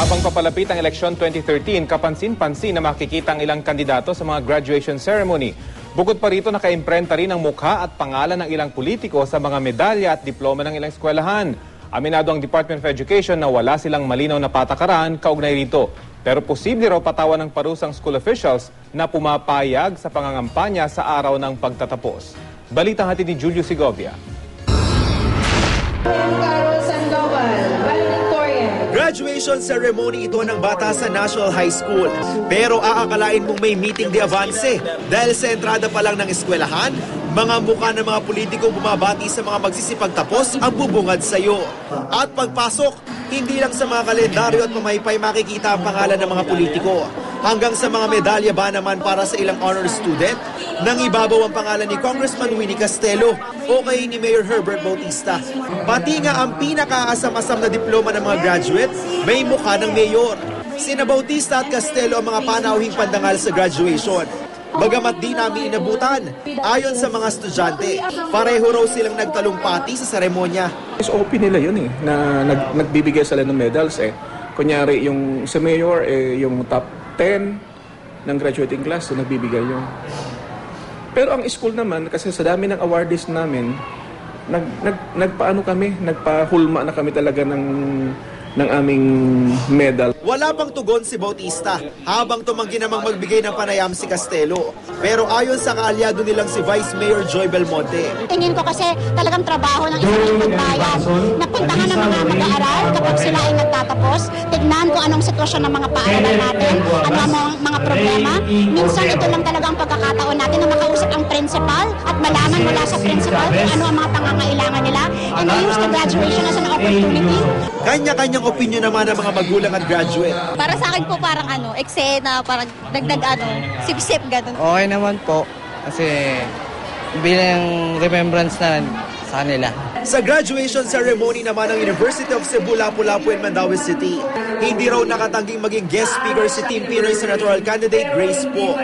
Habang papalapit ang eleksyon 2013, kapansin-pansin na makikita ang ilang kandidato sa mga graduation ceremony. Bukod pa rito, nakaimprenta rin ang mukha at pangalan ng ilang politiko sa mga medalya at diploma ng ilang eskwelahan. Aminado ang Department of Education na wala silang malinaw na patakaran kaugnay rito. Pero posible raw patawan ng parusang school officials na pumapayag sa pangangampanya sa araw ng pagtatapos. Balitang hatid ni Julio Segovia. Graduation ceremony ito ng bata sa National High School. Pero aakalain mong may meeting de avance dahil sa entrada pa lang ng eskwelahan, mga mukha ng mga politikong bumabati sa mga magsisipagtapos ang bubungad sa iyo. At pagpasok, hindi lang sa mga kalendaryo at pamaypay makikita ang pangalan ng mga politiko. Hanggang sa mga medalya ba naman para sa ilang honor student, nang ibabaw ang pangalan ni Congressman Winnie Castelo o kay ni Mayor Herbert Bautista. Pati nga ang pinakaasam-asam na diploma ng mga graduate, may mukha ng mayor. Sina Bautista at Castelo ang mga panauhing pandangal sa graduation. Bagamat di namin inabutan, ayon sa mga estudyante, pareho raw silang nagtalumpati sa seremonya. SOP nila yun na nagbibigay sila ng medals Kunyari yung sa mayor, yung top 10 ng graduating class, nagbibigay yun. Pero ang school naman, kasi sa dami ng awardees namin, nagpahulma na kami talaga ng aming medal. Wala pang tugon si Bautista habang tumanggi namang magbigay ng panayam si Castelo. Pero ayon sa kaalyado nilang si Vice Mayor Joy Belmonte, tingin ko kasi talagang trabaho ng isang bayan na puntahan ng mga mag-aaral kapag sila ay nagtatapos, tignan kung anong sitwasyon ng mga paaralan natin, ano ang mga problema. Minsan ito lang talaga ang pagkakataon natin na makausap ang principal at malaman mula sa principal kung ano ang mga pangangailangan nila, and I use the graduation as an opportunity. Kanya-kanyang opinion naman ng mga magulang at graduate. Para sa akin po parang eksena, parang dagdag sip-sip ganun. Okay naman po kasi bilang remembrance na sa kanila. Sa graduation ceremony naman ng University of Cebu, Lapu-Lapu and Mandaue City, hindi raw nakatangging maging guest speaker si Team Pinoy Senatorial Candidate Grace Poe.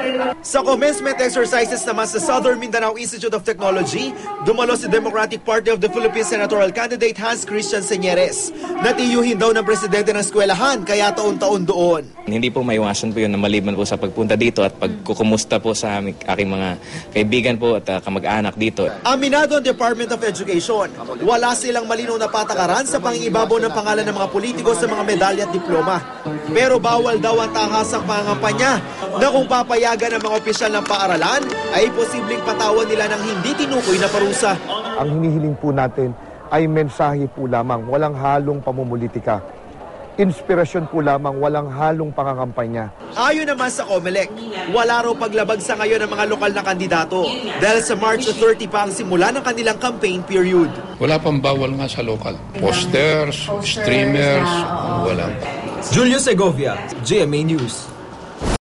Sa commencement exercises naman sa Southern Mindanao Institute of Technology, dumalo si Democratic Party of the Philippines Senatorial Candidate Hans Christian Señeres. Natiyuhin daw ng presidente ng eskwelahan kaya taon-taon doon. Hindi po maiwasan po yun na maliban po sa pagpunta dito at pagkukumusta po sa aking mga kaibigan po at kamag-anak dito. Aminado ang Department of Education, wala silang malinaw na patakaran sa pangingibabaw ng pangalan ng mga politiko sa mga medalya at diploma. Pero bawal daw ang tahasang pangangampanya na kung papayagan ng mga opisyal ng paaralan ay posibleng patawan nila ng hindi tinukoy na parusa. Ang hinihiling po natin ay mensahe po lamang, walang halong pamumulitika. Inspirasyon po lamang, walang halong pangangampanya. Ayon naman sa COMELEC, wala raw paglabag sa ngayon ng mga lokal na kandidato dahil sa March 30 pa ang simula ng kanilang campaign period. Wala pang bawal nga sa lokal. Posters, streamers, wala. Julio Segovia, GMA News.